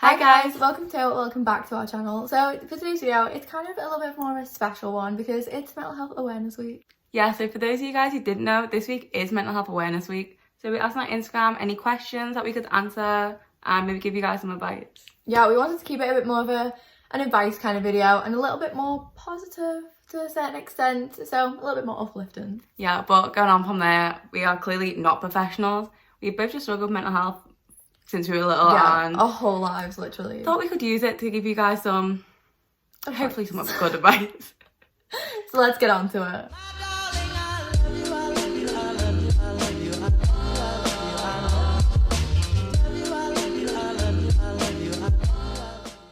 Hi guys, welcome back to our channel. So for today's video, it's kind of a little bit more of a special one because it's Mental Health Awareness Week. Yeah, so for those of you guys who didn't know, this week is Mental Health Awareness Week. So we asked on Instagram any questions that we could answer and maybe give you guys some advice. Yeah, we wanted to keep it a bit more of an advice kind of video and a little bit more positive to a certain extent, so a little bit more uplifting. Yeah, but going on from there, we are clearly not professionals. We both just struggled with mental health since we were little, and our whole lives literally. Thought we could use it to give you guys some, hopefully some good advice. So let's get on to it.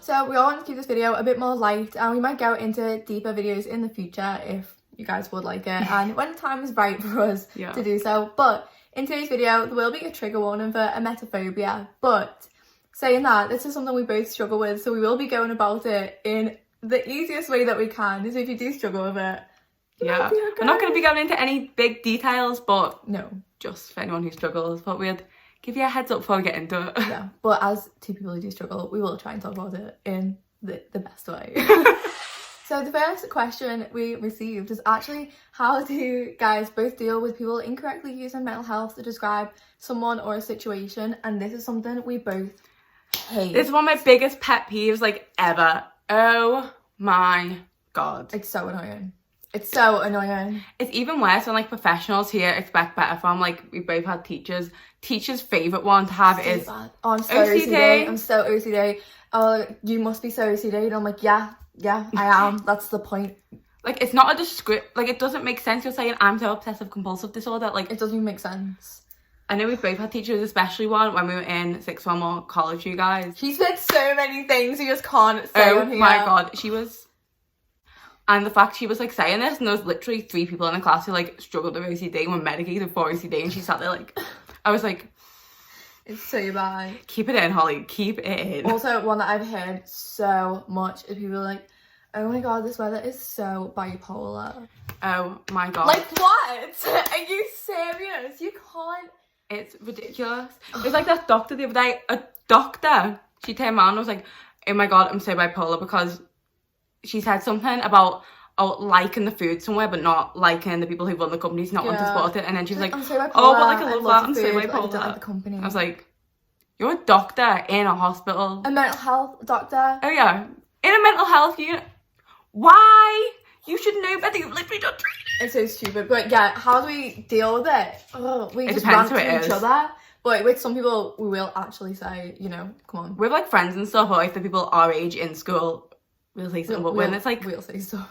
So we all want to keep this video a bit more light, and we might go into deeper videos in the future if you guys would like it and when the time is right for us to do so. But in today's video, there will be a trigger warning for emetophobia, but saying that, this is something we both struggle with, so we will be going about it in the easiest way that we can. So if you do struggle with it, yeah, we're not going to be going into any big details, but no, just for anyone who struggles, but we'd give you a heads up before we get into it. Yeah, but as two people who do struggle, we will try and talk about it in the best way. So the first question we received is actually, how do you guys both deal with people incorrectly using mental health to describe someone or a situation? And this is something we both hate. This is one of my biggest pet peeves ever. Oh my god. It's so annoying. It's so annoying. It's even worse when professionals here expect better from, we both had teachers. Teachers' favourite one to have is bad. Oh, I'm so OCD. I'm so OCD. Oh, you must be so OCD. And I'm like, yeah, I am. That's the point. It's not a descript. It doesn't make sense. You're saying I'm so obsessive compulsive disorder. It doesn't even make sense. I know we've both had teachers, especially one when we were in sixth form or college, you guys. She said so many things you just can't say on here. Oh my god, she was. And the fact she was saying this, and there was literally 3 people in the class who struggled with OCD and were medicated for OCD, and she sat there I was like, it's so bad. Keep it in, Holly. Keep it in. Also, one that I've heard so much is people oh my god, this weather is so bipolar. Oh my god. What? Are you serious? You can't. It's ridiculous. It was that doctor the other day. A doctor. She turned around and was like, oh my god, I'm so bipolar, because she said something about liking the food somewhere but not liking the people who run the companies, not want to support it, and then she was like, I'm so bipolar, oh but I love that, I'm so bipolar. I like the company. I was like, you're a doctor in a hospital, a mental health doctor. Oh yeah, in a mental health unit. Why? You should know better. You've literally done training. It's so stupid. But yeah, how do we deal with it? We just rant to each other. But with some people, we will actually say, come on. We're friends and stuff, or the people our age in school, we'll say something. But when it's we'll say so.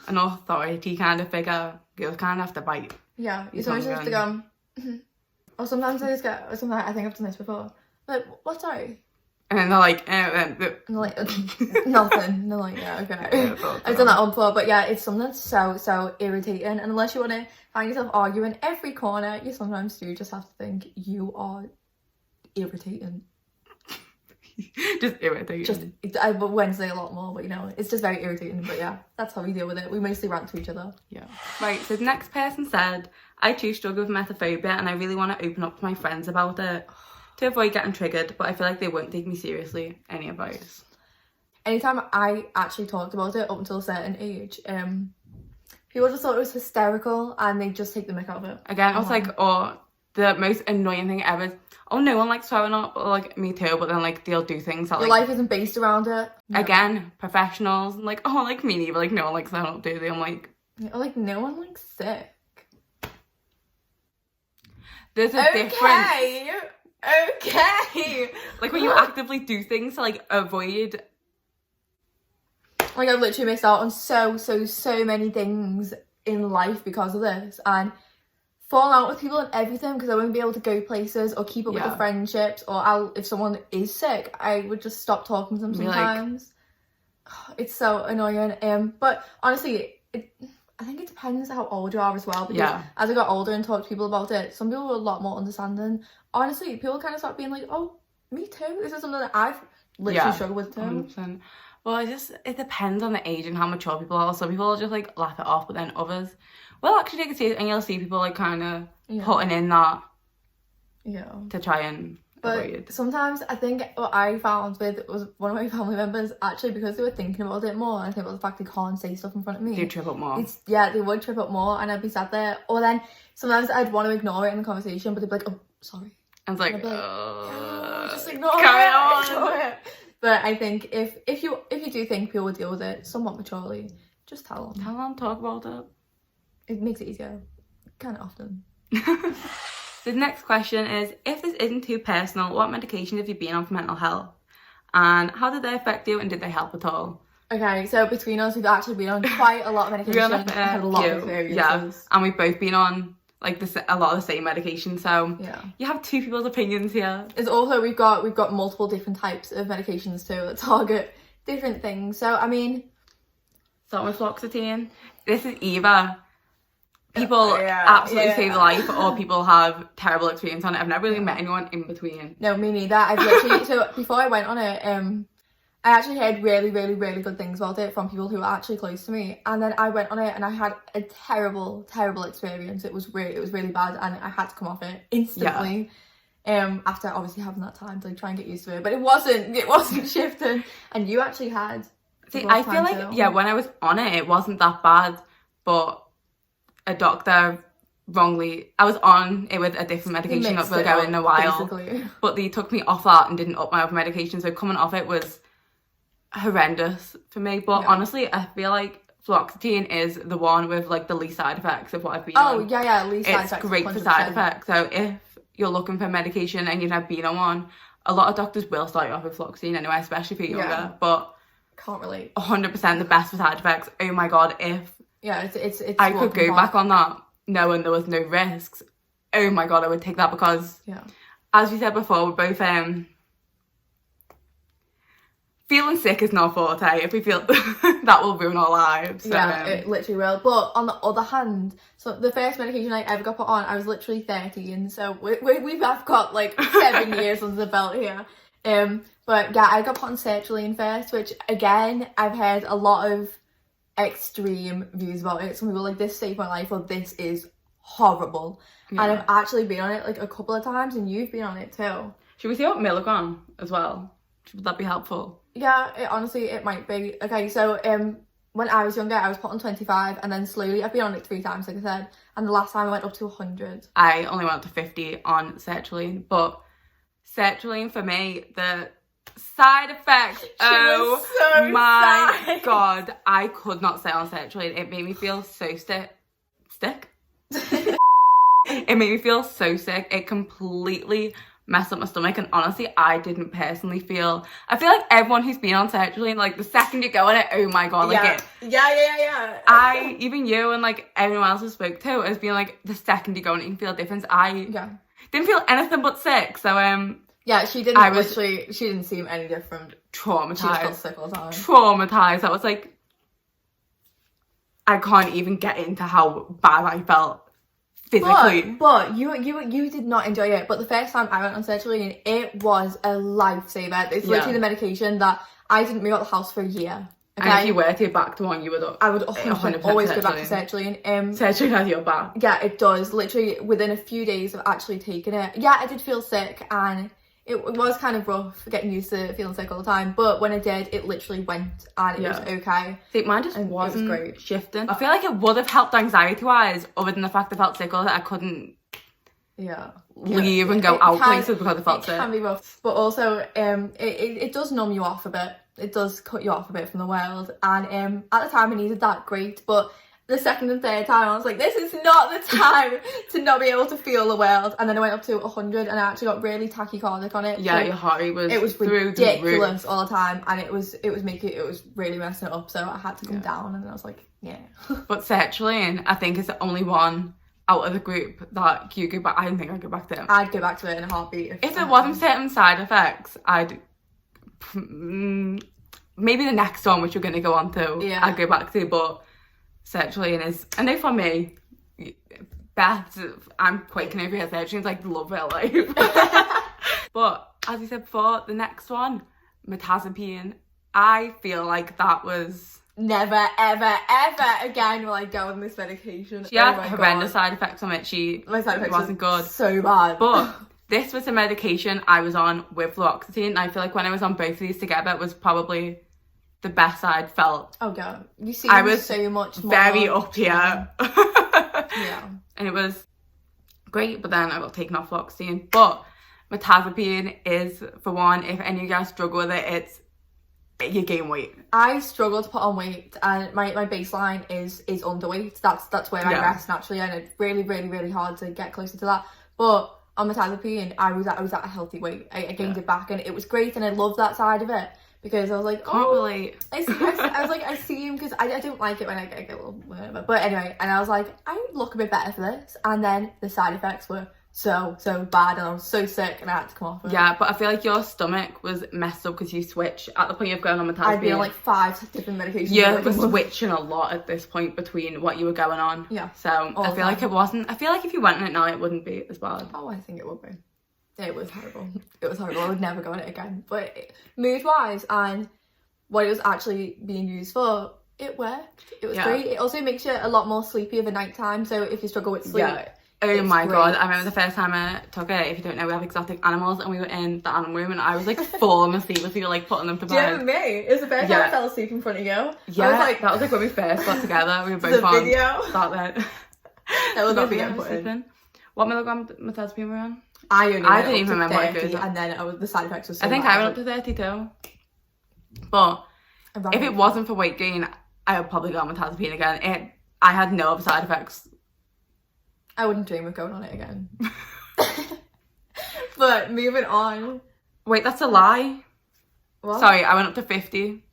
An authority kind of figure, you'll kind of have to bite. Yeah, you sometimes just have to go. Or sometimes I just get. Or sometimes I think I've done this before. What? Sorry. And then they're and they're nothing. And they're yeah, okay. I've done that on before, but yeah, it's something that's so irritating. And unless you want to find yourself arguing every corner, you sometimes do just have to think you are irritating. Just irritating. I Wednesday a lot more, but it's just very irritating. But yeah, that's how we deal with it. We mostly rant to each other. Yeah. Right, so the next person said, I too struggle with emetophobia and I really want to open up to my friends about it to avoid getting triggered, but I feel like they won't take me seriously. Any advice? Anytime I actually talked about it up until a certain age, people just thought it was hysterical and they just take the mick out of it. Again, I was the most annoying thing ever is, no one likes throwing up, or me too, but then they'll do things that your life isn't based around it. No. Again, professionals, and me neither, no one likes throwing up, do they? I'm no one likes sick. There's a difference. Okay. When you actively do things to avoid. I've literally missed out on so many things in life because of this, and falling out with people and everything because I wouldn't be able to go places or keep up with the friendships, or if someone is sick, I would just stop talking to them sometimes. It's so annoying. But honestly, I think it depends how old you are as well, because as I got older and talked to people about it, some people were a lot more understanding. Honestly, people kind of start being oh, me too. This is something that I've literally struggled with too. 100%. Well, it depends on the age and how mature people are. Some people will just laugh it off, but then others will actually take it serious, and you'll see people kind of putting in that to try and avoid. Sometimes I think what I found with was one of my family members, actually, because they were thinking about it more, and I think about the fact they can't say stuff in front of me. They'd trip up more. They would trip up more, and I'd be sat there. Or then sometimes I'd want to ignore it in the conversation, but they'd be like, "Oh, sorry." I was like, just ignore it. But I think if you do think people will deal with it somewhat maturely, just tell them. Tell them, talk about it. It makes it easier, kind of often. The next question is, if this isn't too personal, what medication have you been on for mental health? And how did they affect you, and did they help at all? Okay, so between us, we've actually been on quite a lot of medication. I had a lot of experiences. Yeah, and we've both been on like a lot of the same medication, so yeah, you have two people's opinions here. It's also we've got multiple different types of medications too that target different things. So I mean, starting with fluoxetine, this is either people absolutely save life or people have terrible experience on it. I've never really met anyone in between. No, me neither. I've literally so before I went on it, I actually heard really, really, really good things about it from people who were actually close to me. And then I went on it and I had a terrible, terrible experience. It was really bad, and I had to come off it instantly. After obviously having that time to like, try and get used to it. But it wasn't shifting. And you actually had. See, I feel like when I was on it, it wasn't that bad. But a doctor I was on it with a different medication that we'll go in a while. Basically. But they took me off that and didn't up my other medication. So coming off it was horrendous for me. But honestly, I feel like fluoxetine is the one with like the least side effects of what I've been on. Least side effects. It's great 100%. For side effects. So if you're looking for medication and you've never been on one, a lot of doctors will start you off with fluoxetine anyway, especially if you're younger. But can't relate. 100% the best for side effects. Oh my god, if it's I could go back on that knowing there was no risks, oh my god, I would take that, because as we said before, we're both feeling sick is not forte. If we feel that will ruin our lives. So, it literally will. But on the other hand, so the first medication I ever got put on, I was literally 13. So we've got like 7 years under the belt here. But yeah, I got put on sertraline first, which again, I've heard a lot of extreme views about it. Some people are like, this saved my life, or this is horrible. And I've actually been on it like a couple of times, and you've been on it too. Should we see what milligram as well? Would that be helpful? Yeah, honestly, it might be. Okay, so when I was younger, I was put on 25, and then slowly, I've been on it 3 times, like I said, and the last time I went up to 100. I only went up to 50 on sertraline, but sertraline for me, the side effects, my god, I could not stay on sertraline. It made me feel so sick. It made me feel so sick. It completely messed up my stomach, and honestly, I didn't personally feel. I feel like everyone who's been on sertraline, like the second you go on it, oh my god, like yeah. Even you and like everyone else I spoke to has been like, the second you go on it, you can feel a difference. I didn't feel anything but sick. So yeah, she didn't. She didn't seem any different. Traumatized. She just felt sick all the time. Traumatized. I was like, I can't even get into how bad I felt physically. But you did not enjoy it. But the first time I went on sertraline, it was a lifesaver. It's literally the medication that I didn't move out the house for a year. Okay? And if you were to go back to one, I would 100% always go back to sertraline. Sertraline has your back. Yeah, it does. Literally within a few days of actually taking it. Yeah, I did feel sick, and it was kind of rough getting used to feeling sick all the time, but when it did, it literally went, and it was okay. See, mine just wasn't great. Shifting. I feel like it would have helped anxiety-wise, other than the fact I felt sick all that I couldn't leave and go out places because I felt sick. It can be rough, but also it does numb you off a bit. It does cut you off a bit from the world, and at the time I needed that great, but the second and third time I was like, this is not the time to not be able to feel the world. And then I went up to 100, and I actually got really tachycardic on it. Yeah, so your heart rate was ridiculous all the time, and it was really messing it up. So I had to come down, and then I was like, But sertraline, I think, is the only one out of the group that you go back. I don't think I'd go back to it. I'd go back to it in a heartbeat. If it wasn't certain side effects, I'd maybe the next one, which we're going to go on to, I'd go back to, but sertraline is, I know for me, Beth, I'm quaking over here, sertraline's like the love of her life. But as you said before, the next one, metazapine, I feel like that was never ever again will I go on this medication. She had horrendous side effects on it. My side effects wasn't good. So bad. But this was the medication I was on with fluoxetine. And I feel like when I was on both of these together, it was probably the best I'd felt. Oh god, you see, I was so much more very up here. Yeah. And it was great, but then I got taken off fluoxetine. But mirtazapine is, for one, if any of you guys struggle with it, you gain weight. I struggle to put on weight, and my baseline is underweight. That's where I rest naturally, and it's really, really, really hard to get closer to that. But on mirtazapine, I was at a healthy weight. I gained it back, and it was great, and I loved that side of it. Because I was like, can't relate. I was like, I see him, because I don't like it when I get a little whatever. But anyway, and I was like, I look a bit better for this. And then the side effects were so bad, and I was so sick, and I had to come off it. Yeah, but I feel like your stomach was messed up because you switch at the point of going on mirtazapine. I'd be on like 5 different medications. You were switching a lot at this point between what you were going on. Yeah. So I feel like it wasn't. I feel like if you went on it now, it wouldn't be as bad. Oh, I think it would be. It was horrible. It was horrible. I would never go on it again. But mood-wise and what it was actually being used for, it worked. It was great. It also makes you a lot more sleepy of a night time. So if you struggle with sleep, oh my god, I remember the first time I took it. If you don't know, we have exotic animals, and we were in the animal room, and I was like falling asleep as we were like putting them to bed. Yeah, me. It was the first time I fell asleep in front of you. Yeah, I was like, that was like when we first got together. We were both the on video. That then. That was not getting put in. What milligram mirtazapine were we on? I didn't even remember 30, what it goes and then the side effects were so I think bad. I went up to 32. But if it wasn't for weight gain, I would probably go on mirtazapine again. I had no other side effects. I wouldn't dream of going on it again. But moving on. Wait, that's a lie. What? Sorry, I went up to 50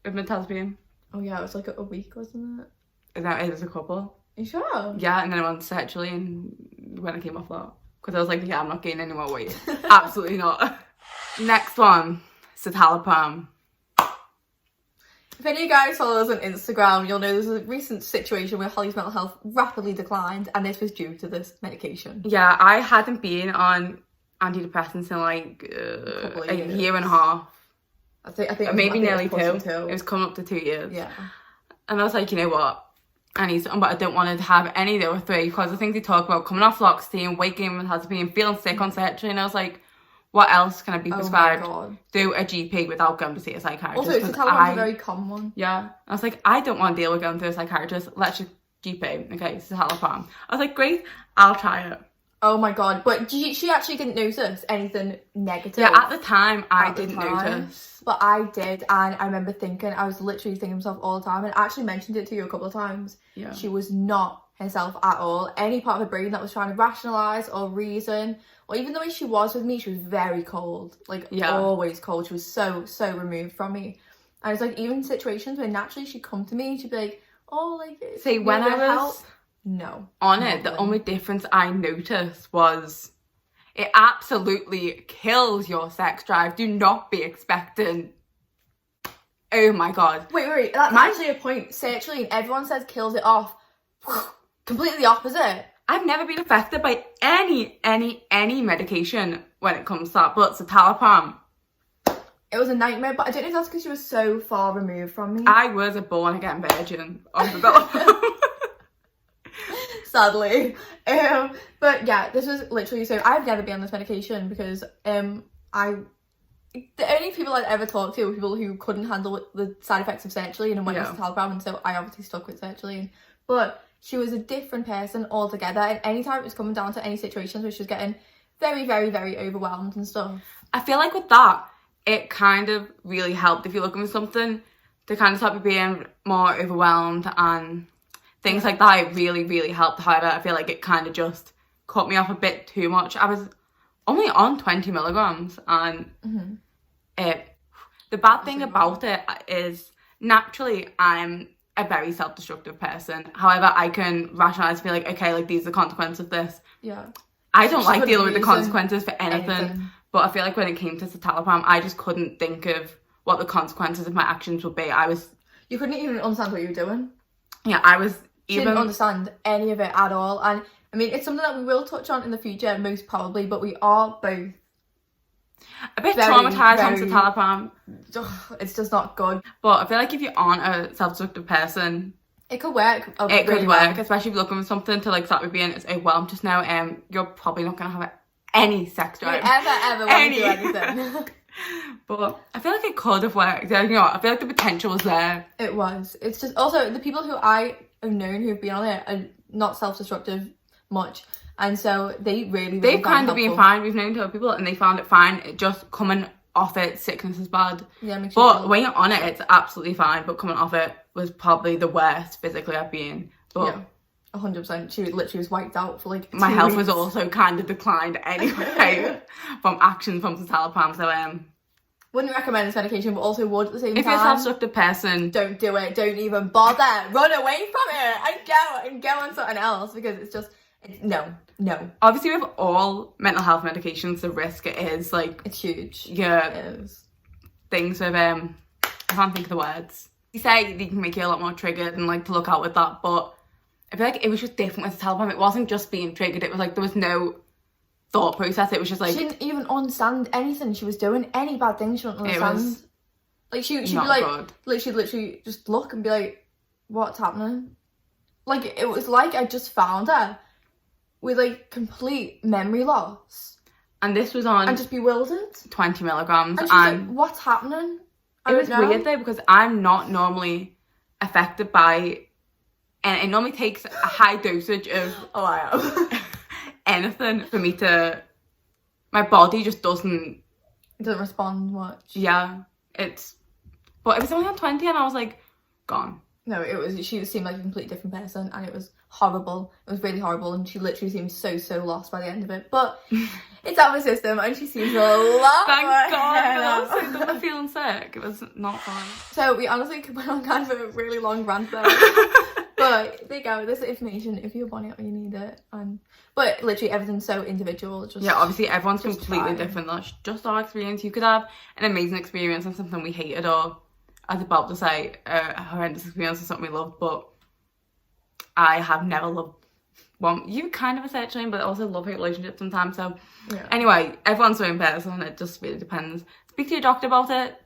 with mirtazapine. Oh yeah, it was like a week, wasn't it? It was a couple. Are you sure? Yeah, and then I went sertraline when I came off that. Because I was like, yeah, I'm not gaining any more weight. Absolutely not. Next one, citalopram. If any of you guys follow us on Instagram, you'll know there's a recent situation where Holly's mental health rapidly declined, and this was due to this medication. Yeah, I hadn't been on antidepressants in like a year and a half. I think maybe nearly 2. It was coming up to 2 years. Yeah. And I was like, you know what? I need something, but I don't want to have any of the other 3, because I think they talk about coming off fluoxetine, weight gain with mirtazapine, feeling sick on sertraline. And I was like, what else can I be prescribed through a GP without going to see a psychiatrist? Also, citalopram's a very common one. Yeah. I was like, I don't want to deal with going through a psychiatrist. Let's just GP. Okay, citalopram. I was like, great, I'll try it. Oh my god, but she actually didn't notice anything negative. Yeah, at the time, I didn't notice. But I did, and I remember I was literally thinking to myself all the time, and I actually mentioned it to you a couple of times. Yeah. She was not herself at all. Any part of her brain that was trying to rationalise or reason, or even the way she was with me, she was very cold. Like, always cold. She was so removed from me. And it's like, even situations where naturally she'd come to me and she'd be like, oh, like... See, when I was... No. On it, the only difference I noticed was it absolutely kills your sex drive. Do not be expecting... Oh my god. Wait. That's actually a point. Sertraline, everyone says kills it off. Completely opposite. I've never been affected by any medication when it comes to that, but citalopram. It was a nightmare, but I don't know if that's because she was so far removed from me. I was a born-again virgin of the citalopram. Sadly. But yeah, this was literally so I've never been on this medication because the only people I'd ever talked to were people who couldn't handle the side effects of sertraline and went on citalopram, and so I obviously stuck with sertraline. But she was a different person altogether, and anytime it was coming down to any situations where she was getting very, very, very overwhelmed and stuff. I feel like with that, it kind of really helped if you're looking for something to kind of stop you being more overwhelmed and things like that. It really, really helped. However, I feel like it kind of just cut me off a bit too much. I was only on 20 milligrams, and the bad thing about it is naturally I'm a very self-destructive person. However, I can rationalize and be like, okay, like these are the consequences of this. Yeah. I don't like dealing with the consequences for anything. But I feel like when it came to citalopram, I just couldn't think of what the consequences of my actions would be. You couldn't even understand what you were doing. Yeah, Didn't understand any of it at all. And I mean, it's something that we will touch on in the future, most probably, but we are both a bit traumatised on citalopram. It's just not good. But I feel like if you aren't a self-destructive person, it could work. It could work, especially if you're looking for something to like start with being, well, I'm just now, you're probably not going to have any sex drive. Ever want to do anything. But I feel like it could have worked. You know, I feel like the potential was there. It was. It's just also the people who I have known who've been on it are not self-destructive much, and so they've kind of been fine. We've known 2 other people and they found it fine. It just coming off it, sickness is bad. Yeah, makes but you when you're on it, it's absolutely fine. But coming off it was probably the worst physically I've been. But yeah. 100%. She literally was wiped out for like 2 my health weeks. was also kind of declined anyway from action from 𝕊𝕠𝕔𝕚𝕒𝕝𝕤. So wouldn't recommend this medication, but also would at the same time. If you're a self-destructive person, don't do it. Don't even bother. Run away from it and go on something else, because it's just no. Obviously, with all mental health medications, the risk it is like it's huge. Yeah, it is. Things with I can't think of the words. You say they can make you a lot more triggered and like to look out with that, but I feel like it was just different with 𝕊𝕠𝕚𝕒𝕝. It wasn't just being triggered. It was like there was no thought process. It was just like she didn't even understand anything she was doing. Any bad thing she didn't understand. It was like she'd be like, she'd literally just look and be like, "What's happening?" Like it was like I just found her with like complete memory loss. And this was on and just bewildered. 20 milligrams. And she's like, "What's happening?" It was weird though, because I'm not normally affected by, and it normally takes a high dosage of I am. anything for me to, my body just doesn't respond much. Yeah, but it was only on 20 and I was like, gone. No, she seemed like a completely different person, and it was horrible. It was really horrible, and she literally seemed so lost by the end of it. But it's out of my system, and she seems a lot Thank more God, I was so done with feeling sick. It was not fun. So we honestly went on kind of a really long rant there. But there you go, there's the information if you're wanting it or you need it. But literally everything's so individual. Yeah, obviously everyone's completely different. That's just our experience. You could have an amazing experience on something we hated, or I was about to say a horrendous experience on something we loved, but I have never loved one. You kind of essentially, but also love-hate relationships sometimes. So anyway, everyone's their own person. It just really depends. Speak to your doctor about it.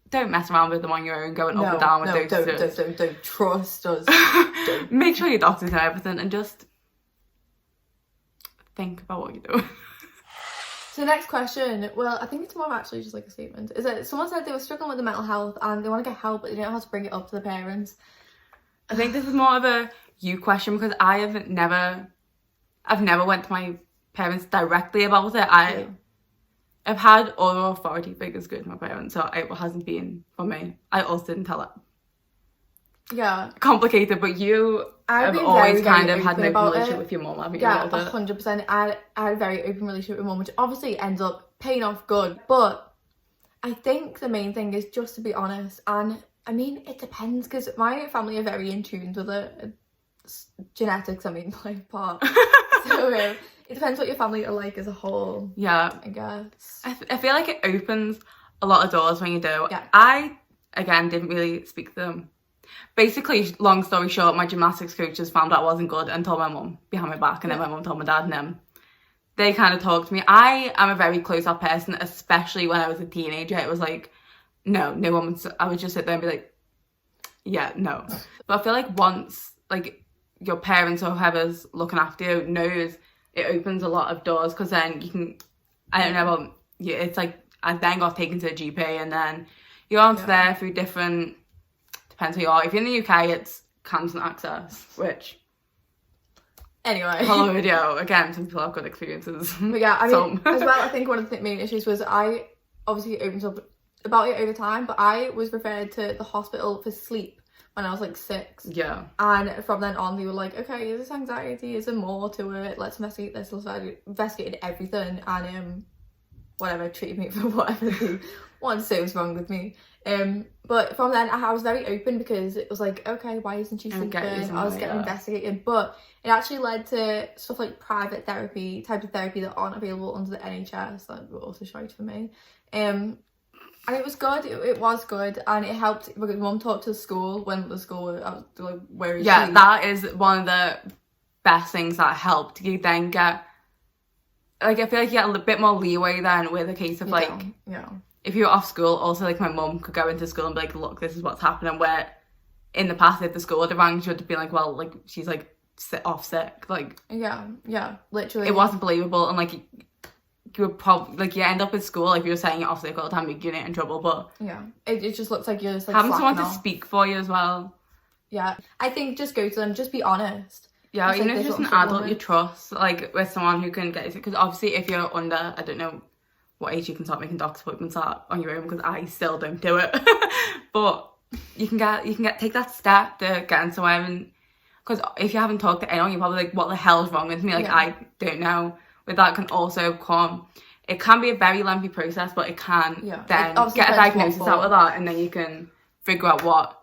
Don't mess around with them on your own, going up and down with doses. Don't trust us. Don't. Make sure your doctors know everything and just think about what you're doing. So the next question, well, I think it's more actually just like a statement, is that someone said they were struggling with the mental health and they want to get help, but they don't know how to bring it up to the parents. I think this is more of a you question, because I've never went to my parents directly about it. I've had other authority figures go to my parents, so it hasn't been for me. I also didn't tell it. Yeah. Complicated, but you have always kind of had an open relationship with your mum, haven't you? Yeah, 100%. I had a very open relationship with mum, which obviously ends up paying off good. But I think the main thing is just to be honest. And I mean, it depends, because my family are very in tune with it. Genetics, I mean, like part. So it depends what your family are like as a whole. Yeah. I guess. I feel like it opens a lot of doors when you do. Yeah. I, again, didn't really speak to them. Basically, long story short, my gymnastics coaches found out I wasn't good and told my mum behind my back, and then my mum told my dad, and then they kind of talked to me. I am a very close-off person, especially when I was a teenager. It was like, no one would, I would just sit there and be like, yeah, no. But I feel like once, like, your parents or whoever's looking after you knows, it opens a lot of doors, because then you can, I don't know about, yeah, it's like, I then got taken to a GP, and then you're on there through different, depends who you are. If you're in the UK, it's constant access, which... Anyway. Hello video. Again, some people have good experiences. But yeah, I mean, as well, I think one of the main issues was I obviously opened up about it over time, but I was referred to the hospital for sleep when I was like 6. Yeah. And from then on, they were like, okay, is this anxiety? Is there more to it? Let's investigate this. So I investigated everything, and whatever, treated me for whatever they wanted to say was wrong with me. But from then I was very open, because it was like, okay, why isn't she sleeping? I was getting investigated, but it actually led to stuff like private therapy, types of therapy that aren't available under the NHS, that were also shite for me. And it was good. It was good, and it helped because mum talked to the school when the school I was like, where is she? Yeah, that is one of the best things that helped. You then get, like, I feel like you get a bit more leeway then with a case of if you're off school. Also, like, my mum could go into school and be like, look, this is what's happening, where in the past, if the school had rang, she would have been like, well, like, she's like off sick, like, yeah, literally, it wasn't believable. And like, you would probably, like, you end up at school, if you're saying it off sick all the time, you're getting in trouble, but... Yeah, it just looks like you're just, like, having someone off. to speak for you as well. Yeah, I think just go to them, just be honest. Yeah, just, even like, if it's just an adult you trust, like, with someone who can get it, because obviously if you're under, I don't know what age you can start making doctor's appointments at on your own, because I still don't do it, but you can take that step to get somewhere, and because if you haven't talked to anyone, you're probably like, what the hell is wrong with me? Like, I don't know. With that can also come, it can be a very lengthy process, but it can then get a diagnosis out of that, and then you can figure out what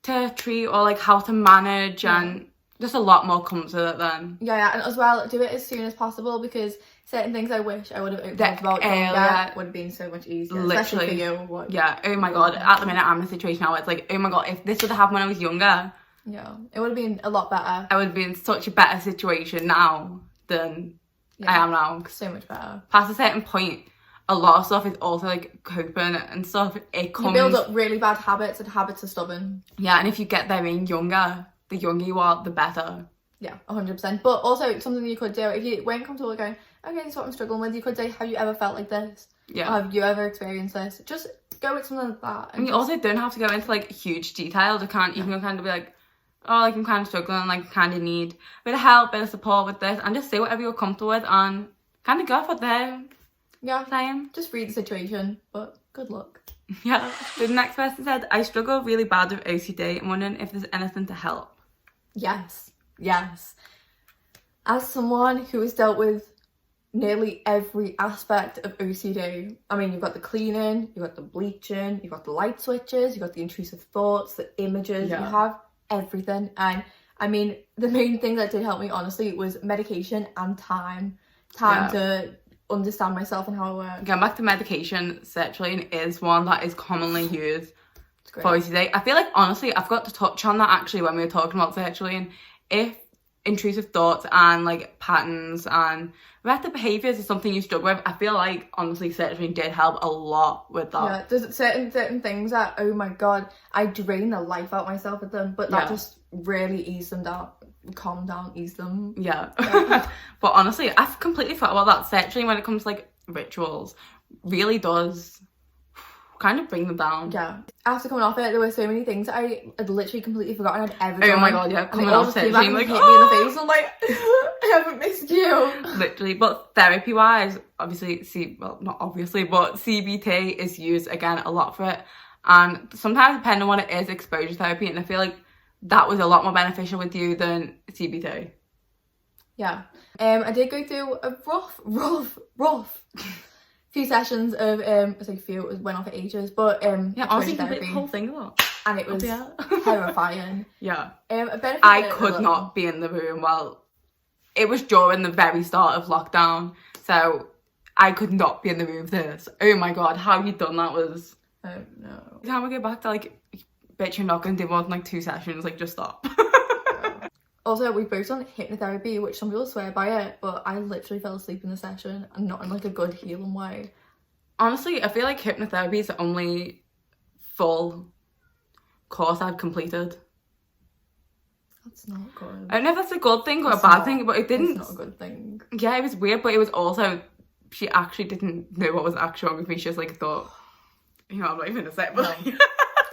to treat or like how to manage, and just a lot more comes with it then. Yeah, and as well, do it as soon as possible, because certain things I wish I would have talked about earlier would have been so much easier. Literally. Especially for you. Yeah, oh my god, at the minute I'm in a situation now where it's like, oh my god, if this would have happened when I was younger, yeah, it would have been a lot better. I would be in such a better situation now than I am now. So much better. Past a certain point, a lot of stuff is also like coping and stuff. It comes... You build up really bad habits, and habits are stubborn. Yeah, and if you get there in younger, the younger you are, the better. Yeah, 100%. But also, something you could do, if you weren't comfortable going, okay, this is what I'm struggling with, you could say, have you ever felt like this? Yeah. Or have you ever experienced this? Just go with something like that. And you also don't have to go into like huge details. You can kind of be like, oh, like I'm kind of struggling, like kind of need a bit of help, bit of support with this, and just say whatever you're comfortable with and kind of go for they're saying. Just read the situation, but good luck. Yeah. So the next person said, I struggle really bad with OCD. I'm wondering if there's anything to help. Yes. As someone who has dealt with nearly every aspect of OCD, I mean, you've got the cleaning, you've got the bleaching, you've got the light switches, you've got the intrusive thoughts, the images, you have everything. And I mean, the main thing that did help me, honestly, was medication and time to understand myself and how I work. Going back to medication, sertraline is one that is commonly used for OCD. I feel like, honestly, I forgot to touch on that actually when we were talking about sertraline. If intrusive thoughts and like patterns and repetitive behaviours is something you struggle with, I feel like, honestly, sertraline did help a lot with that. Yeah, there's certain things that, oh my god, I drain the life out myself with them, but that just really eased them down. Calm down, ease them. Yeah. But honestly, I've completely forgot about that. Sertraline, when it comes to like rituals, really does kind of bring them down. Yeah. After coming off it, there were so many things I had literally completely forgotten I'd ever done. Oh my god, yeah. Coming off sertraline, like, hit me in the face. I'm like, I haven't missed you. Literally. But therapy wise, obviously, not obviously, but CBT is used again a lot for it. And sometimes, depending on what it is, exposure therapy, and I feel like that was a lot more beneficial with you than CBT. Yeah. I did go through a rough few sessions of I say few, it went on for ages, but honestly, the whole thing a lot, and it was terrifying. Yeah. I could not be in the room while it was during the very start of lockdown, so I could not be in the room for this. Oh my god, how you done that was... Oh no. Time we go back to like, bitch, you're not gonna do more than like 2 sessions, like just stop. Also, we've both done hypnotherapy, which some people swear by it, but I literally fell asleep in the session, and not in like a good healing way. Honestly, I feel like hypnotherapy is the only full course I've completed. That's not good. I don't know if that's a good thing or a bad thing, but it didn't... It's not a good thing. Yeah, it was weird, but it was also... She actually didn't know what was actually wrong with me. She just like thought... You know, I'm not even gonna say it, but... No.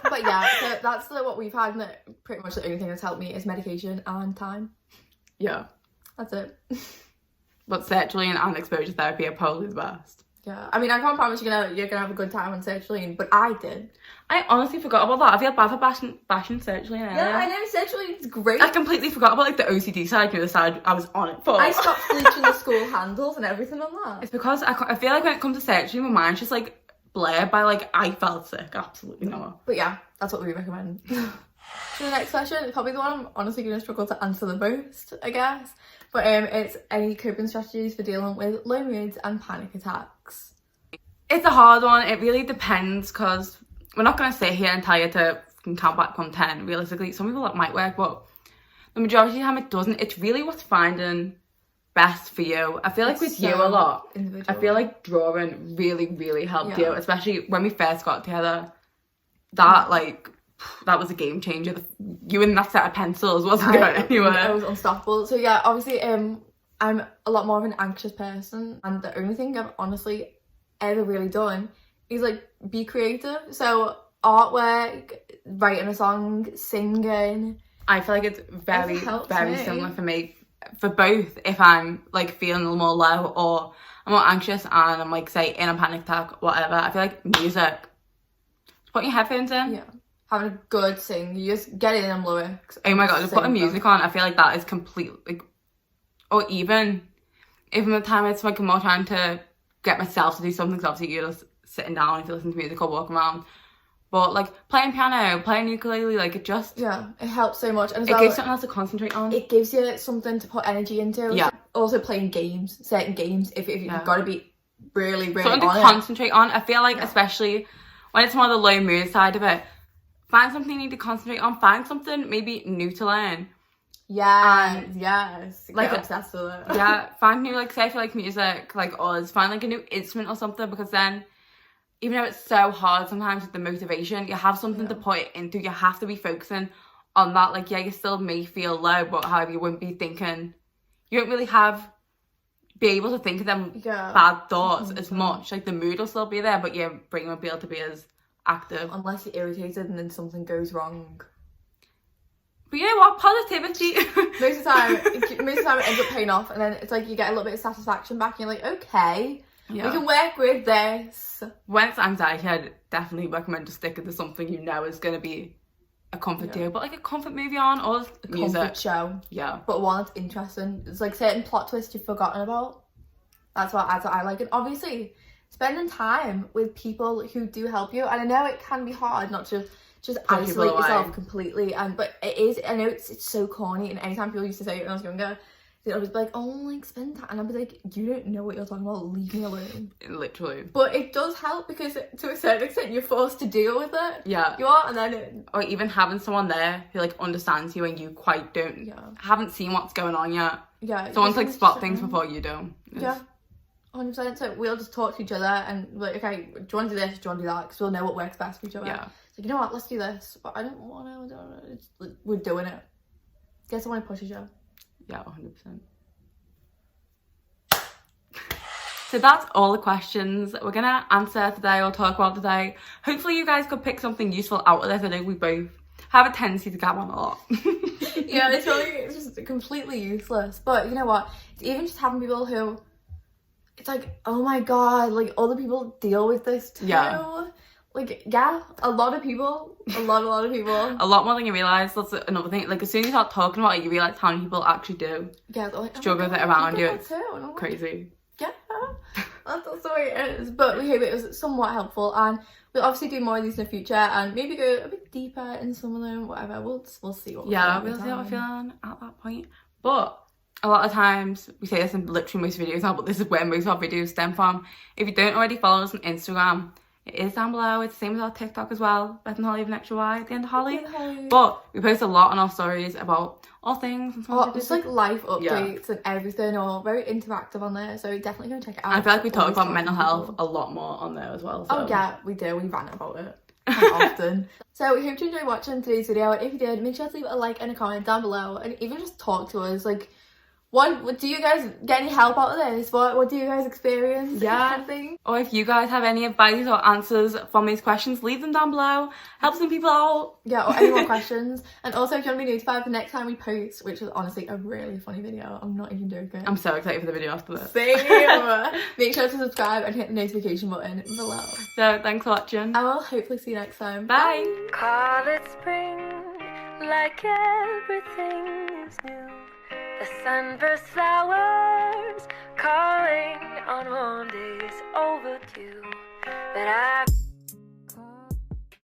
But yeah, so that's what we've had, and pretty much the only thing that's helped me is medication and time. Yeah. That's it. But sertraline and exposure therapy are probably the best. Yeah. I mean, I can't promise you're gonna have a good time on sertraline, but I did. I honestly forgot about that. I feel bad for bashing sertraline earlier. Yeah, I know, sertraline's great. I completely forgot about like the OCD side, the side I was on it for. I stopped bleaching the school handles and everything on that. It's because I feel like when it comes to sertraline, my mind's just like blurred by like, I felt sick. Absolutely not. But yeah, that's what we recommend. So the next question is probably the one I'm honestly going to struggle to answer the most, I guess. But it's any coping strategies for dealing with low moods and panic attacks? It's a hard one. It really depends, because we're not going to sit here and tell you to count back from 10. Realistically, some people that might work, but the majority of the time it doesn't. It's really what's finding best for you. I feel like with you a lot, I feel like drawing really helped you, especially when we first got together. That like, that was a game changer. You and that set of pencils wasn't going anywhere. It was unstoppable. So yeah, obviously I'm a lot more of an anxious person, and the only thing I've honestly ever really done is like be creative. So artwork, writing a song, singing. I feel like it's very similar for me. For both, if I'm like feeling a little more low or I'm more anxious and I'm like, say, in a panic attack, whatever, I feel like music. Just put your headphones in. Yeah. Having a good sing. You just get in them lyrics. Oh my god, just putting music on. I feel like that is completely, like, or even the time it's like I'm more trying to get myself to do something, because obviously you're just sitting down if you listen to music or walking around. But like playing piano, playing ukulele, like it just... Yeah, it helps so much. And it gives something else to concentrate on. It gives you something to put energy into. Yeah. Also playing games, certain games, if you've got to be really, really something to concentrate on. I feel like especially when it's more the low mood side of it, find something you need to concentrate on. Find something maybe new to learn. Yeah, yes. Like get obsessed with it. Yeah, find new, like, say if you like music, like us, find like a new instrument or something, because then, even though it's so hard sometimes with the motivation, you have something to put it into. You have to be focusing on that. Like, yeah, you still may feel low, but however, you wouldn't be thinking, you won't really be able to think of them bad thoughts as much. Like, the mood will still be there, but your brain won't be able to be as active. Unless you're irritated and then something goes wrong. But you know what? Positivity. most of the time it ends up paying off, and then it's like you get a little bit of satisfaction back, and you're like, okay, we can work with this. When it's anxiety, I'd definitely recommend just sticking to something you know is going to be a comfort to you, but like a comfort movie on, or a music. Comfort show. Yeah. But one that's interesting. It's like certain plot twists you've forgotten about. That's what I like. And obviously, spending time with people who do help you. And I know it can be hard not to just isolate yourself completely. But it is, I know it's so corny. And anytime people used to say it when I was younger, they'd always be like, oh, like, spend time. And I'd be like, you don't know what you're talking about. Leave me alone. Literally. But it does help, because to a certain extent, you're forced to deal with it. Yeah. You are, and then or even having someone there who like understands you and you quite don't, haven't seen what's going on yet. Yeah. Someone's like spot things before you do. Yeah. 100%. So we'll just talk to each other and be like, okay, do you want to do this? Do you want to do that? Because we'll know what works best for each other. Yeah. So you know what? Let's do this. But I don't want to. We're doing it. Get someone who pushes you. Yeah, 100%. So that's all the questions we're going to answer today or talk about today. Hopefully you guys could pick something useful out of this. I know we both have a tendency to gab on a lot. Yeah, it's just completely useless. But you know what? It's even just having people who, it's like, oh my god, like other people deal with this too. Yeah. Like, yeah, a lot of people. A lot of people. A lot more than you realise. That's another thing. Like, as soon as you start talking about it, you realise how many people actually do. Yeah, they're like, struggle with it around you. It's crazy. Yeah, that's the way it is. But we hope it was somewhat helpful, and we'll obviously do more of these in the future, and maybe go a bit deeper in some of them. Whatever, we'll see what. We'll see how we're feeling at that point. But a lot of times we say this in literally most videos now, but this is where most of our videos stem from. If you don't already follow us on Instagram, it is down below. It's the same as our TikTok as well. Beth and Holly with an extra Y at the end of Holly. But we post a lot on our stories about all things. And just like life updates and everything, or very interactive on there. So definitely go check it out. I feel like we talk about mental health a lot more on there as well. So. Oh yeah, we do. We rant about it often. So we hope you enjoyed watching today's video. If you did, make sure to leave a like and a comment down below, and even just talk to us. Like, what do you guys get any help out of this? What do you guys experience? Yeah. Or if you guys have any advice or answers from these questions, leave them down below. Help some people out. Yeah, or any more questions. And also, if you want to be notified the next time we post, which is honestly a really funny video. I'm not even joking. I'm so excited for the video after this. Same. Make sure to subscribe and hit the notification button below. So thanks for watching. I will hopefully see you next time. Bye. Call it spring, like everything is new. The sunburst flowers calling on warm days overdue, but I